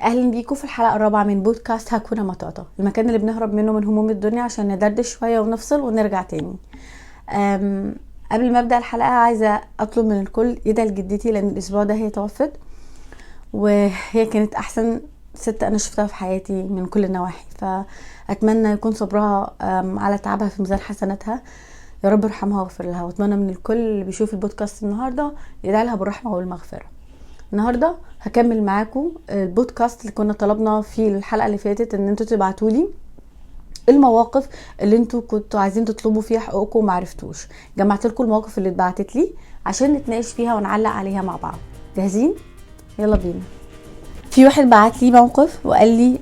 اهلا بيكم في الحلقه الرابعه من بودكاست هاكونا مطاطا، المكان اللي بنهرب منه من هموم الدنيا عشان ندردش شويه ونفصل ونرجع تاني. قبل ما ابدا الحلقه عايزه اطلب من الكل يدعي لجدتي، لان الاسبوع ده هي توفت وهي كانت احسن ست انا شفتها في حياتي من كل النواحي، فاتمنى يكون صبرها على تعبها في ميزان حسناتها. يا رب ارحمها واغفر لها، واتمنى من الكل اللي بيشوف البودكاست النهارده يدعي لها بالرحمه والمغفره. النهارده هكمل معاكم البودكاست اللي كنا طلبنا فيه الحلقه اللي فاتت ان انتوا تبعتوا لي المواقف اللي انتوا كنتوا عايزين تطلبوا فيها حقوقكم وما عرفتوش. جمعت لكم المواقف اللي اتبعتت لي عشان نتناقش فيها ونعلق عليها مع بعض. جاهزين؟ يلا بينا. في واحد بعت لي موقف وقال لي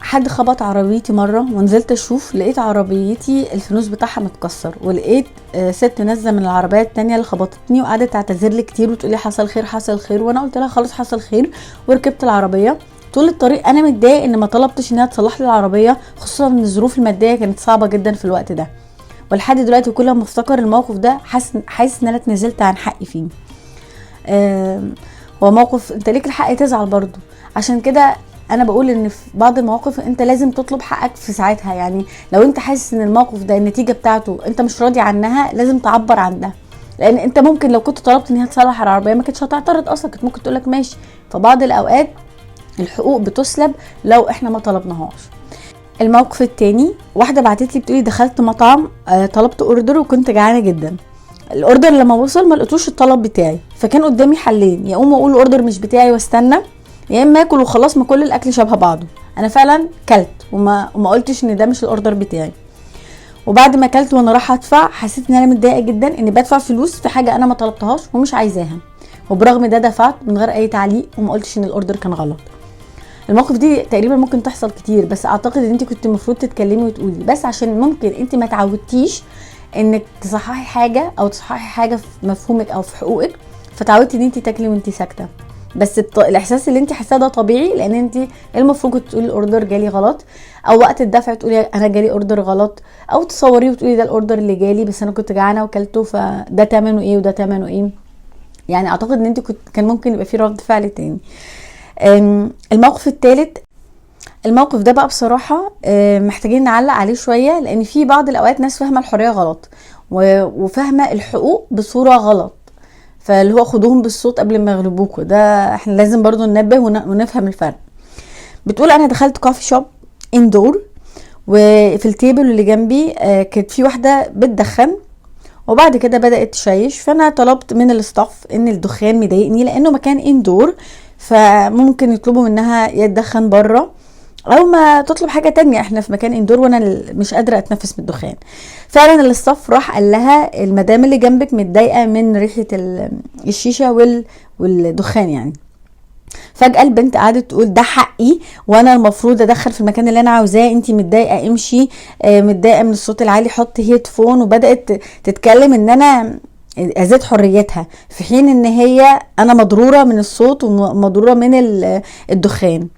حد خبط عربيتي مره ونزلت اشوف، لقيت عربيتي الفانوس بتاعها متكسر، ولقيت ست نازله من العربيه التانية اللي خبطتني وقعدت تعتذر لي كتير وتقول لي حصل خير حصل خير، وانا قلت لها خلاص حصل خير وركبت العربيه. طول الطريق انا متضايق ان ما طلبتش انها تصلح لي العربيه، خصوصا ان الظروف الماديه كانت صعبه جدا في الوقت ده، ولحد دلوقتي كل ما افتكر الموقف ده حاسس ان انا اتنازلت عن حقي فيه. هو موقف انت ليك الحق تزعل برضو، عشان كده انا بقول ان في بعض المواقف انت لازم تطلب حقك في ساعتها. يعني لو انت حاسس ان الموقف ده النتيجه بتاعته انت مش راضي عنها لازم تعبر عن ده، لان انت ممكن لو كنت طلبت ان هي تصلح العربيه ما كنتش هتعترض اصلا، كنت ممكن تقولك ماشي. فبعض الاوقات الحقوق بتسلب لو احنا ما طلبناهاش. الموقف التاني، واحده بعتت لي بتقولي دخلت مطعم، طلبت اوردر وكنت جعانه جدا. الاوردر لما وصل ما لقيتوش الطلب بتاعي، فكان قدامي حلين: يا اقوم اقول الاوردر مش بتاعي واستنى، يا اما اكل وخلاص ما كل الاكل شبه بعضه. انا فعلا كلت وما قلتش ان ده مش الاوردر بتاعي. وبعد ما كلت وانا رايحه ادفع حسيت ان انا متضايقه جدا اني بدفع فلوس في حاجه انا ما طلبتهاش ومش عايزاها، وبرغم ده دفعت من غير اي تعليق وما قلتش ان الاوردر كان غلط. الموقف دي تقريبا ممكن تحصل كتير، بس اعتقد ان انت كنت المفروض تتكلمي وتقولي، بس عشان ممكن انت ما تعودتيش انك تصححي حاجه او تصححي حاجه في مفهومك او في حقوقك، فتعودتي ان انت تاكلي وانت ساكته. بس الاحساس اللي انت حاساه ده طبيعي، لان انت المفروض كنت تقولي الاوردر جالي غلط، او وقت الدفع تقولي انا جالي اوردر غلط، او تصوريه وتقولي ده الاوردر اللي جالي بس انا كنت جعانه وكلته، فده ثمنه ايه وده ثمنه ايه. يعني اعتقد ان انت كان ممكن يبقى فيه رد فعل تاني. الموقف الثالث، الموقف ده بقى بصراحة محتاجين نعلق عليه شوية، لان في بعض الاوقات ناس فاهمة الحرية غلط وفاهمة الحقوق بصورة غلط، فاللي هو خدوهم بالصوت قبل ما يغلبوكوا. ده احنا لازم برضو ننبه ونفهم الفرق. بتقول انا دخلت كوفي شوب اندور، وفي التيبل اللي جنبي كانت في واحدة بتدخن، وبعد كده بدأت تشيش، فانا طلبت من الاستاف ان الدخان مضايقني لانه مكان اندور، فممكن يطلبوا منها يتدخن بره او ما تطلب حاجة تانية، احنا في مكان اندور وانا مش قادرة اتنفس من الدخان. فعلا الاستاف راح قال لها المدام اللي جنبك متضايقة من ريحة الشيشة والدخان يعني. فجأة البنت قعدت تقول ده حقي وانا المفروض ادخل في المكان اللي انا عاوزاه، انتي متضايقة امشي، متضايقة من الصوت العالي حط هيدفون، وبدأت تتكلم ان انا ازيد حريتها، في حين ان هي انا مضرورة من الصوت ومضرورة من الدخان.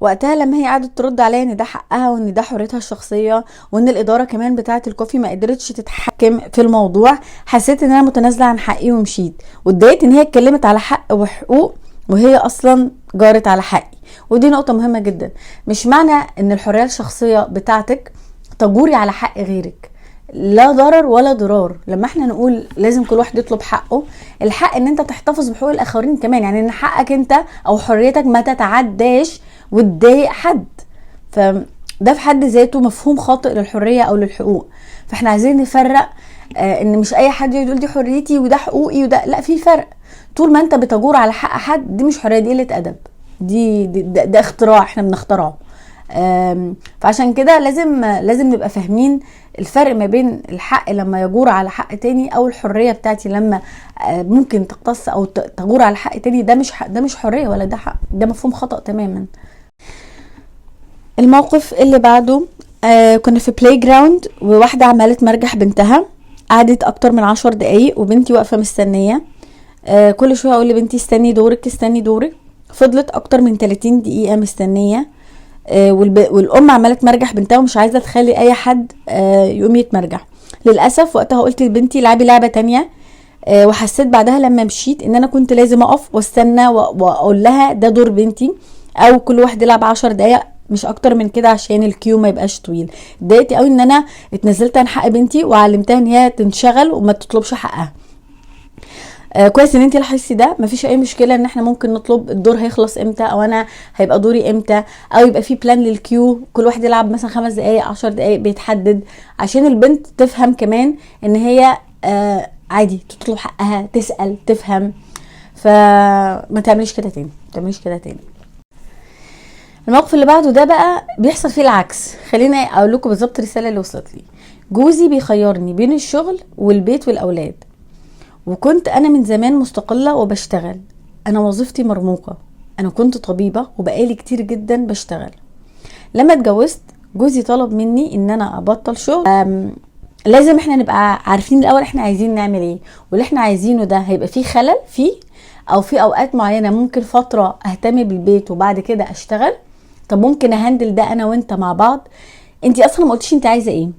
وقتها لما هي قعدت ترد عليا ان ده حقها وان ده حريتها الشخصيه، وان الاداره كمان بتاعه الكوفي ما قدرتش تتحكم في الموضوع، حسيت ان انا متنازله عن حقي ومشيت، واتضايقت ان هي اتكلمت على حق وحقوق وهي اصلا جارت على حقي. ودي نقطه مهمه جدا، مش معنى ان الحريه الشخصيه بتاعتك تجوري على حق غيرك، لا ضرر ولا ضرار. لما احنا نقول لازم كل واحد يطلب حقه، الحق ان انت تحتفظ بحقوق الاخرين كمان، يعني ان حقك انت او حريتك ما تتعداش وتضايق حد، فده في حد ذاته مفهوم خاطئ للحرية او للحقوق. فاحنا عايزين نفرق ان مش اي حد يقول دي حريتي وده حقوقي وده لا، في فرق. طول ما انت بتجور على حق حد دي مش حرية، دي قلة ادب، ده اختراع احنا بنخترعه. فعشان كده لازم نبقى فاهمين الفرق ما بين الحق لما يجور على حق تاني، او الحرية بتاعتي لما ممكن تقتص او تجور على حق تاني. ده مش حرية ولا ده حق، ده مفهوم خطأ تماما. الموقف اللي بعده، كنا في بلاي جراوند وواحدة عمالة مرجح بنتها، قعدت اكتر من 10 دقايق وبنتي واقفة مستنية. كل شوية اقول لبنتي استني دورك استني دورك، فضلت اكتر من 30 دقيقة مستنية. والام عماله تمرجح بنتها ومش عايزه تخلي اي حد يقوم يتمرجح. للاسف وقتها قلت لبنتي لعبي لعبه تانية، وحسيت بعدها لما مشيت ان انا كنت لازم اقف واستنى واقول لها ده دور بنتي، او كل واحد يلعب 10 دقايق مش اكتر من كده عشان الكيو ما يبقاش طويل. اتضايقت قوي ان انا اتنزلت عن حق بنتي وعلمتها ان هي تنشغل وما تطلبش حقها. كويس ان انتي لاحظتي ده. مفيش اي مشكله ان احنا ممكن نطلب الدور هيخلص امتى، او انا هيبقى دوري امتى، او يبقى في بلان للكيو كل واحد يلعب مثلا 5 دقايق 10 دقايق بيتحدد، عشان البنت تفهم كمان ان هي عادي تطلب حقها، تسأل تفهم. فما تعمليش كده تاني، ما تعمليش كده تاني. الموقف اللي بعده ده بقى بيحصل فيه العكس. خليني اقول لكم بالظبط الرساله اللي وصلت لي. جوزي بيخيرني بين الشغل والبيت والاولاد، وكنت انا من زمان مستقله وبشتغل. انا وظيفتي مرموقه، انا كنت طبيبه وبقالي كتير جدا بشتغل. لما اتجوزت جوزي طلب مني ان انا ابطل شغل. لازم احنا نبقى عارفين الاول احنا عايزين نعمل ايه، واللي احنا عايزينه ده هيبقى فيه خلل فيه، او في اوقات معينه ممكن فتره اهتم بالبيت وبعد كده اشتغل. طب ممكن اهندل ده انا وانت مع بعض. انتي اصلا ما قلتيش انت عايزه ايه،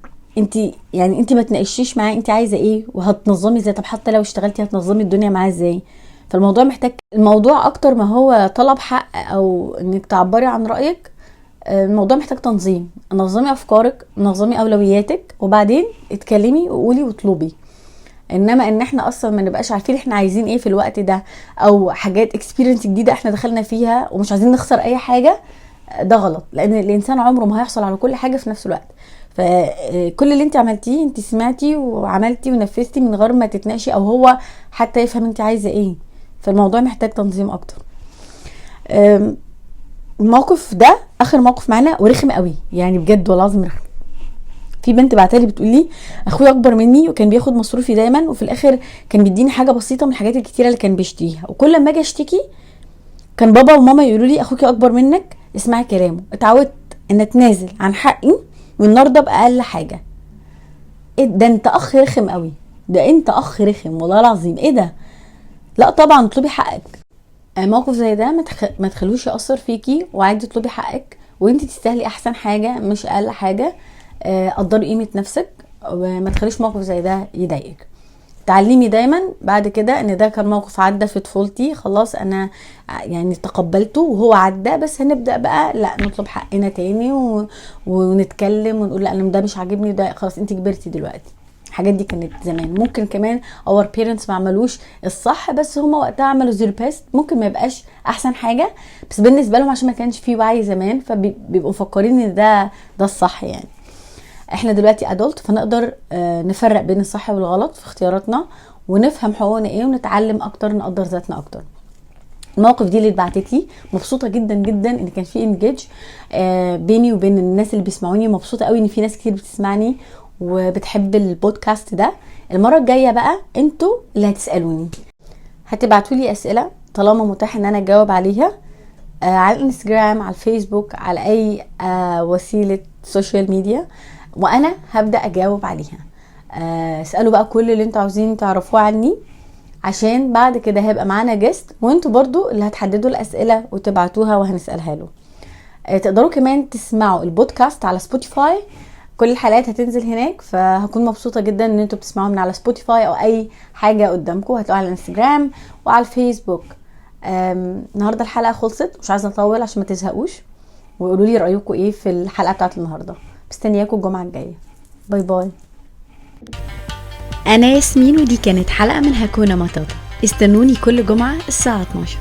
انتي ما تناقشيش معاه انت عايزه ايه وهتنظمي ازاي. طب حتى لو اشتغلتي هتنظمي الدنيا معاه ازاي؟ فالموضوع محتاج، الموضوع اكتر ما هو طلب حق او انك تعبري عن رايك، الموضوع محتاج تنظيم. نظمي افكارك، نظمي اولوياتك، وبعدين اتكلمي وقولي واطلبي. انما ان احنا اصلا ما نبقاش عارفين احنا عايزين ايه في الوقت ده، او حاجات اكسبيرينس جديده احنا دخلنا فيها ومش عايزين نخسر اي حاجه، ده غلط. لان الانسان عمره ما هيحصل على كل حاجه في نفس الوقت. فكل اللي انت عملتيه انت سمعتي وعملتي ونفذتي من غير ما تتناقشي او هو حتى يفهم انت عايزه ايه. فالموضوع محتاج تنظيم اكتر. الموقف ده اخر موقف معانا ورخم قوي، يعني بجد والله العظيم رخم. في بنت بعتلي بتقول لي اخويا اكبر مني وكان بياخد مصروفي دايما، وفي الاخر كان بيديني حاجه بسيطه من الحاجات الكتيره اللي كان بيشتريها، وكل ما اجي اشتكي كان بابا وماما يقولوا لي اخوكي اكبر منك اسمعي كلامه. اتعودت ان اتنازل عن حقي والنهارده باقل حاجه. ايه ده؟ انت اخ رخم قوي، ده انت اخ رخم والله العظيم. ايه ده؟ لا طبعا اطلبي حقك. موقف زي ده ما تخلوش يأثر فيكي، وعادي تطلبي حقك، وانت تستاهلي احسن حاجه مش اقل حاجه. قدري قيمه نفسك وما تخليش موقف زي ده يضايقك. تعلمي دايما بعد كده ان ده كان موقف عدى في طفولتي، خلاص انا يعني تقبلته وهو عدى، بس هنبدا بقى لا نطلب حقنا تاني ونتكلم ونقول لا انا ده مش عاجبني، ده خلاص انت كبرتي دلوقتي. الحاجات دي كانت زمان، ممكن كمان our parents ما عملوش الصح، بس هما وقتها عملوا زيرو بيست، ممكن ما يبقاش احسن حاجه، بس بالنسبه لهم عشان ما كانش فيه وعي زمان فبيبقوا مفكرين ان ده الصح. يعني احنا دلوقتي ادولت، فنقدر نفرق بين الصح والغلط في اختياراتنا، ونفهم حقوقنا ايه، ونتعلم اكتر، نقدر ذاتنا اكتر. الموقف دي اللي اتبعتت لي، مبسوطه جدا جدا ان كان في انجيج بيني وبين الناس اللي بيسمعوني. مبسوطه قوي ان في ناس كتير بتسمعني وبتحب البودكاست ده. المره الجايه بقى انتوا اللي هتسالوني، هتبعتوا لي اسئله طالما متاح ان انا اجاوب عليها على الانستجرام، على الفيسبوك، على اي وسيله سوشيال ميديا، وانا هبدا اجاوب عليها. اسالوا بقى كل اللي انتوا عاوزين تعرفوه عني، عشان بعد كده هيبقى معانا جيست، وانتوا برضو اللي هتحددوا الاسئله وتبعتوها وهنسالها له. تقدروا كمان تسمعوا البودكاست على سبوتيفاي، كل الحلقات هتنزل هناك، فهكون مبسوطه جدا ان انتوا بتسمعوا من على سبوتيفاي او اي حاجه قدامكم. هتلاقوها على الانستجرام وعلى الفيسبوك. النهارده الحلقه خلصت، مش عايزه اطول عشان ما تزهقوش، وقولوا لي رايكم ايه في الحلقه بتاعت النهارده. مستنياكم الجمعه الجايه. باي باي. انا ياسمين، ودي كانت حلقه من هكونا مطاطا. استنوني كل جمعه الساعه 12.